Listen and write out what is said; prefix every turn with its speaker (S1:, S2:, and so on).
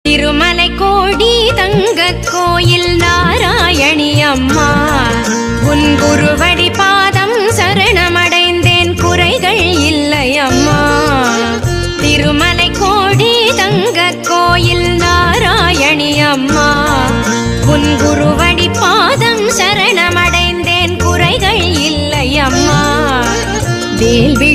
S1: திருமலை கோடி தங்க கோயில் நாராயணி அம்மா உன் குருவடி பாதம் சரணமடைந்தேன் குறைகள் இல்லை அம்மா. திருமலை கோடி தங்க கோயில் நாராயணி அம்மா உன் குருவடி பாதம் சரணமடைந்தேன் குறைகள் இல்லை அம்மா. வேள்வி